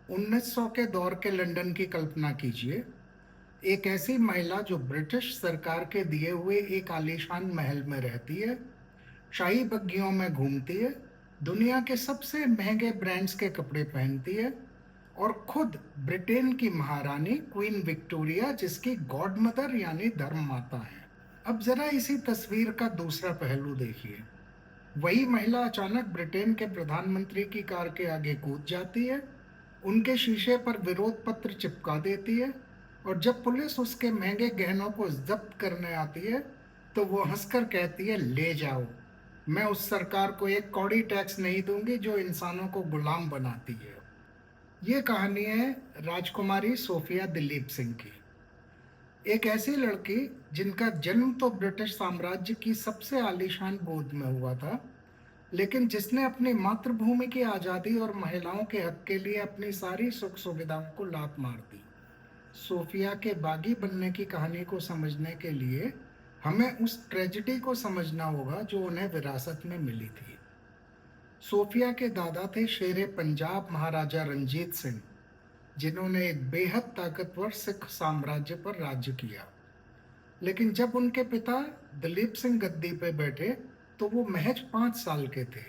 1900 के दौर के लंदन की कल्पना कीजिए। एक ऐसी महिला जो ब्रिटिश सरकार के दिए हुए एक आलीशान महल में रहती है, शाही बग्गियों में घूमती है, दुनिया के सबसे महंगे ब्रांड्स के कपड़े पहनती है और खुद ब्रिटेन की महारानी क्वीन विक्टोरिया, जिसकी गॉड मदर यानी धर्म माता है। अब जरा इसी तस्वीर का दूसरा पहलू देखिए। वही महिला अचानक ब्रिटेन के प्रधानमंत्री की कार के आगे कूद जाती है, उनके शीशे पर विरोध पत्र चिपका देती है और जब पुलिस उसके महंगे गहनों को जब्त करने आती है तो वो हंसकर कहती है, ले जाओ, मैं उस सरकार को एक कौड़ी टैक्स नहीं दूंगी जो इंसानों को गुलाम बनाती है। ये कहानी है राजकुमारी सोफिया दिलीप सिंह की। एक ऐसी लड़की जिनका जन्म तो ब्रिटिश साम्राज्य की सबसे आलीशान गोद में हुआ था, लेकिन जिसने अपनी मातृभूमि की आज़ादी और महिलाओं के हक के लिए अपनी सारी सुख सुविधाओं को लात मार दी। सोफिया के बागी बनने की कहानी को समझने के लिए हमें उस ट्रेजेडी को समझना होगा जो उन्हें विरासत में मिली थी। सोफिया के दादा थे शेरे पंजाब महाराजा रंजीत सिंह, जिन्होंने एक बेहद ताकतवर सिख साम्राज्य पर राज्य किया। लेकिन जब उनके पिता दलीप सिंह गद्दी पे बैठे तो वो महज 5 साल के थे।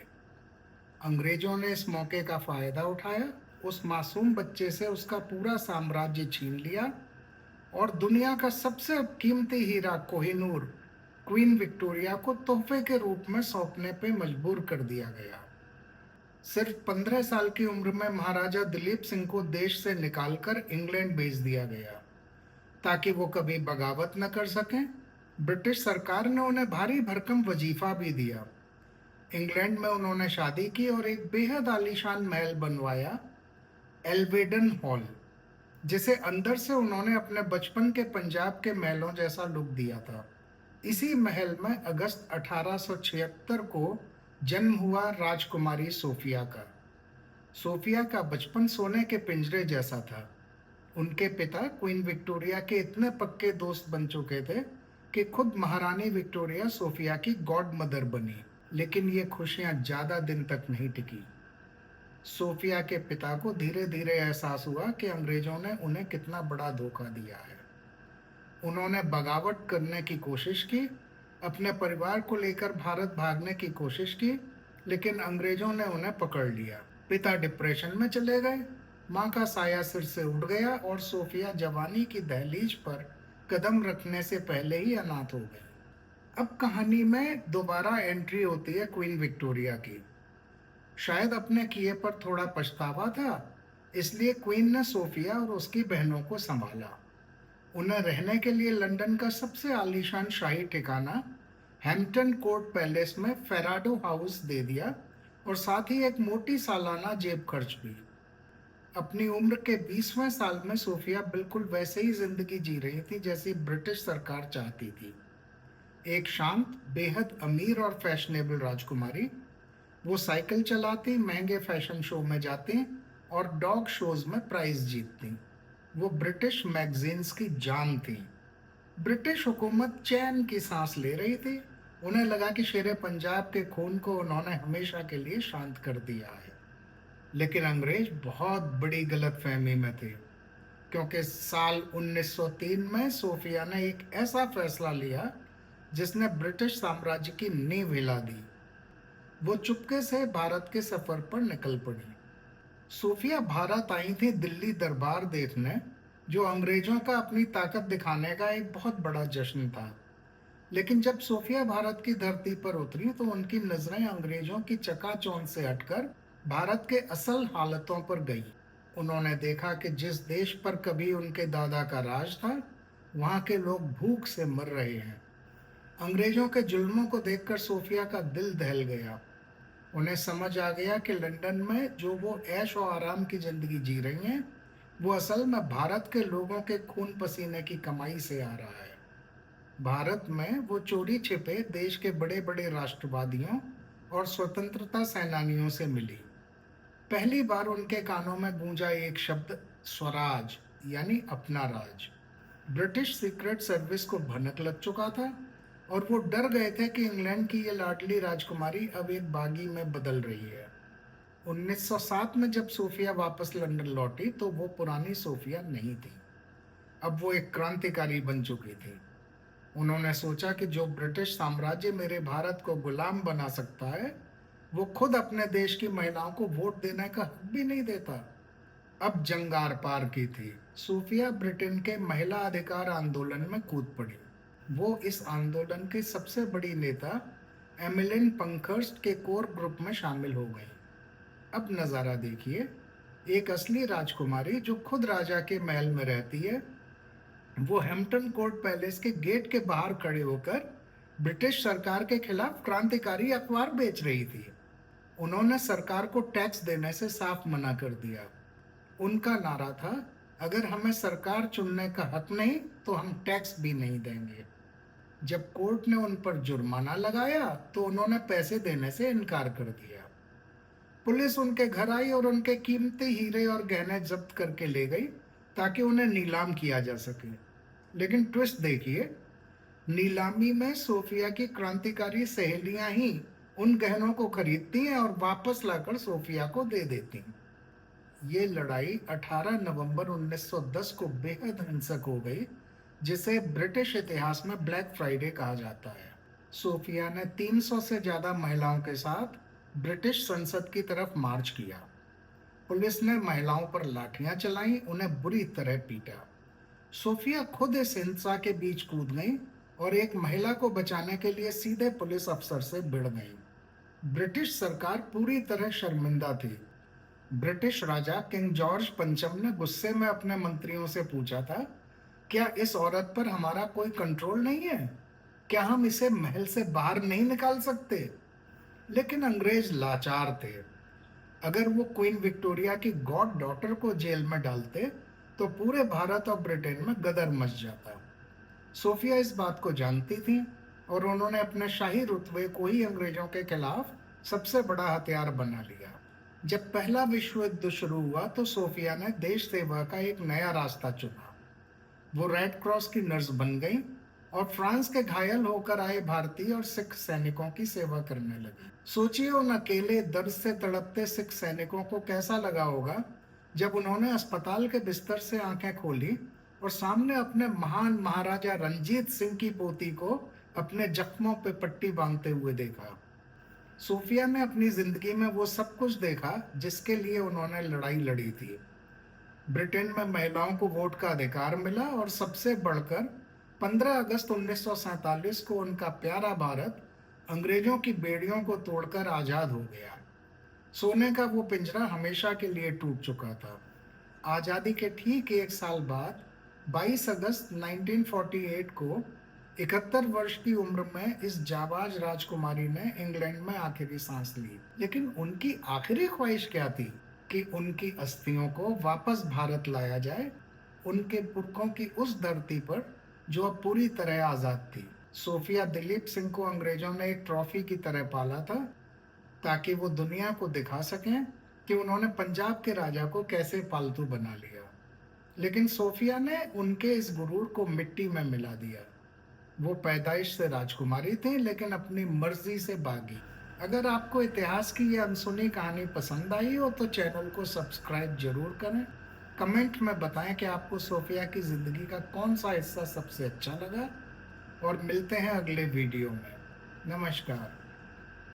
अंग्रेजों ने इस मौके का फायदा उठाया, उस मासूम बच्चे से उसका पूरा साम्राज्य छीन लिया और दुनिया का सबसे कीमती हीरा कोहिनूर क्वीन विक्टोरिया को तोहफे के रूप में सौंपने पे मजबूर कर दिया गया। सिर्फ 15 साल की उम्र में महाराजा दिलीप सिंह को देश से निकालकर इंग्लैंड भेज दिया गया ताकि वो कभी बगावत न कर सकें। ब्रिटिश सरकार ने उन्हें भारी भरकम वजीफा भी दिया। इंग्लैंड में उन्होंने शादी की और एक बेहद आलीशान महल बनवाया, एल्वेडन हॉल, जिसे अंदर से उन्होंने अपने बचपन के पंजाब के महलों जैसा लुक दिया था। इसी महल में अगस्त 1876 को जन्म हुआ राजकुमारी सोफिया का। सोफिया का बचपन सोने के पिंजरे जैसा था। उनके पिता क्वीन विक्टोरिया के इतने पक्के दोस्त बन चुके थे कि खुद महारानी विक्टोरिया सोफिया की गॉड मदर बनी। लेकिन ये खुशियां ज्यादा दिन तक नहीं टिकी। सोफिया के पिता को धीरे धीरे एहसास हुआ कि अंग्रेजों ने उन्हें कितना बड़ा धोखा दिया है। उन्होंने बगावत करने की कोशिश की, अपने परिवार को लेकर भारत भागने की कोशिश की, लेकिन अंग्रेजों ने उन्हें पकड़ लिया। पिता डिप्रेशन में चले गए, माँ का साया सिर से उड़ गया और सोफिया जवानी की दहलीज पर कदम रखने से पहले ही अनाथ हो गई। अब कहानी में दोबारा एंट्री होती है क्वीन विक्टोरिया की। शायद अपने किए पर थोड़ा पछतावा था, इसलिए क्वीन ने सोफिया और उसकी बहनों को संभाला। उन्हें रहने के लिए लंदन का सबसे आलीशान शाही ठिकाना हैम्पटन कोर्ट पैलेस में फेराडो हाउस दे दिया और साथ ही एक मोटी सालाना जेब खर्च भी। अपनी उम्र के 20वें साल में सोफिया बिल्कुल वैसे ही जिंदगी जी रही थी जैसी ब्रिटिश सरकार चाहती थी। एक शांत, बेहद अमीर और फैशनेबल राजकुमारी। वो साइकिल चलाती, महंगे फैशन शो में जाती और डॉग शोज में प्राइज जीतती। वो ब्रिटिश मैगजीन्स की जान थी। ब्रिटिश हुकूमत चैन की सांस ले रही थी। उन्हें लगा कि शेरे पंजाब के खून को उन्होंने हमेशा के लिए शांत कर दिया है। लेकिन अंग्रेज बहुत बड़ी गलतफहमी में थे, क्योंकि साल 1903 में सोफिया ने एक ऐसा फैसला लिया जिसने ब्रिटिश साम्राज्य की नींव हिला दी। वो चुपके से भारत के सफर पर निकल पड़ी। सोफिया भारत आई थी दिल्ली दरबार देखने, जो अंग्रेजों का अपनी ताकत दिखाने का एक बहुत बड़ा जश्न था। लेकिन जब सोफिया भारत की धरती पर उतरी तो उनकी नजरें अंग्रेजों की चकाचौंध से हटकर भारत के असल हालतों पर गई। उन्होंने देखा कि जिस देश पर कभी उनके दादा का राज था, वहां के लोग भूख से मर रहे हैं। अंग्रेजों के जुल्मों को देखकर सोफिया का दिल दहल गया। उन्हें समझ आ गया कि लंदन में जो वो ऐश और आराम की जिंदगी जी रही हैं, वो असल में भारत के लोगों के खून पसीने की कमाई से आ रहा है। भारत में वो चोरी छिपे देश के बड़े बड़े राष्ट्रवादियों और स्वतंत्रता सेनानियों से मिली। पहली बार उनके कानों में गूंजा एक शब्द, स्वराज, यानी अपना राज। ब्रिटिश सीक्रेट सर्विस को भनक लग चुका था और वो डर गए थे कि इंग्लैंड की ये लाडली राजकुमारी अब एक बागी में बदल रही है। 1907 में जब सोफिया वापस लंदन लौटी तो वो पुरानी सोफिया नहीं थी। अब वो एक क्रांतिकारी बन चुकी थी। उन्होंने सोचा कि जो ब्रिटिश साम्राज्य मेरे भारत को गुलाम बना सकता है, वो खुद अपने देश की महिलाओं को वोट देने का हक भी नहीं देता। अब जंग आर पार की थी। सूफिया ब्रिटेन के महिला अधिकार आंदोलन में कूद पड़ी। वो इस आंदोलन की सबसे बड़ी नेता एमिलिन पंखर्स्ट के कोर ग्रुप में शामिल हो गई। अब नज़ारा देखिए, एक असली राजकुमारी जो खुद राजा के महल में रहती है, वो हैम्पटन कोर्ट पैलेस के गेट के बाहर खड़े होकर ब्रिटिश सरकार के खिलाफ क्रांतिकारी अखबार बेच रही थी। उन्होंने सरकार को टैक्स देने से साफ मना कर दिया। उनका नारा था, अगर हमें सरकार चुनने का हक नहीं तो हम टैक्स भी नहीं देंगे। जब कोर्ट ने उन पर जुर्माना लगाया तो उन्होंने पैसे देने से इनकार कर दिया। पुलिस उनके घर आई और उनके कीमती हीरे और गहने जब्त करके ले गई ताकि उन्हें नीलाम किया जा सके। लेकिन ट्विस्ट देखिए, नीलामी में सोफिया की क्रांतिकारी सहेलियां ही उन गहनों को खरीदती हैं और वापस लाकर सोफिया को दे देती हैं। ये लड़ाई 18 नवंबर 1910 को बेहद हिंसक हो गई, जिसे ब्रिटिश इतिहास में ब्लैक फ्राइडे कहा जाता है। सोफिया ने 300 से ज्यादा महिलाओं के साथ ब्रिटिश संसद की तरफ मार्च किया। पुलिस ने महिलाओं पर लाठियां चलाई, उन्हें बुरी तरह पीटा। सोफिया खुद इस हिंसा के बीच कूद गई और एक महिला को बचाने के लिए सीधे पुलिस अफसर से भिड़ गई। ब्रिटिश सरकार पूरी तरह शर्मिंदा थी। ब्रिटिश राजा किंग जॉर्ज पंचम ने गुस्से में अपने मंत्रियों से पूछा था, क्या इस औरत पर हमारा कोई कंट्रोल नहीं है? क्या हम इसे महल से बाहर नहीं निकाल सकते? लेकिन अंग्रेज लाचार थे। अगर वो क्वीन विक्टोरिया की गॉड डॉटर को जेल में डालते तो पूरे भारत और ब्रिटेन में गदर मच जाता। सोफिया इस बात को जानती थी और उन्होंने अपने शाही रुतबे को ही अंग्रेजों के खिलाफ सबसे बड़ा हथियार बना लिया। जब पहला विश्व युद्ध शुरू हुआ तो सोफिया ने देश सेवा का एक नया रास्ता चुना। वो रेड क्रॉस की नर्स बन गई और फ्रांस के घायल होकर आए भारतीय और सिख सैनिकों की सेवा करने लगी। सोचिए, उन अकेले दर्द से तड़पते सिख सैनिकों को कैसा लगा होगा जब उन्होंने अस्पताल के बिस्तर से आंखें खोली और सामने अपने महान महाराजा रंजीत सिंह की पोती को अपने जख्मों पे पट्टी बांधते हुए देखा। सोफिया ने अपनी जिंदगी में वो सब कुछ देखा जिसके लिए उन्होंने लड़ाई लड़ी थी। ब्रिटेन में महिलाओं को वोट का अधिकार मिला और सबसे बढ़कर 15 अगस्त 1947 को उनका प्यारा भारत अंग्रेजों की बेड़ियों को तोड़कर आजाद हो गया। सोने का वो पिंजरा हमेशा के लिए टूट चुका था। आजादी के ठीक एक साल बाद 22 अगस्त 1948 को 71 वर्ष की उम्र में इस जाबाज राजकुमारी ने इंग्लैंड में आखिरी सांस ली। लेकिन उनकी आखिरी ख्वाहिश क्या थी? कि उनकी अस्थियों को वापस भारत लाया जाए, उनके पुरखों की उस धरती पर जो अब पूरी तरह आजाद थी। सोफिया दिलीप सिंह को अंग्रेजों ने एक ट्रॉफी की तरह पाला था ताकि वो दुनिया को दिखा सकें कि उन्होंने पंजाब के राजा को कैसे पालतू बना लिया। लेकिन सोफिया ने उनके इस गुरूर को मिट्टी में मिला दिया। वो पैदाइश से राजकुमारी थी लेकिन अपनी मर्जी से बागी। अगर आपको इतिहास की यह अनसुनी कहानी पसंद आई हो तो चैनल को सब्सक्राइब जरूर करें। कमेंट में बताएं कि आपको सोफिया की ज़िंदगी का कौन सा हिस्सा सबसे अच्छा लगा और मिलते हैं अगले वीडियो में। नमस्कार।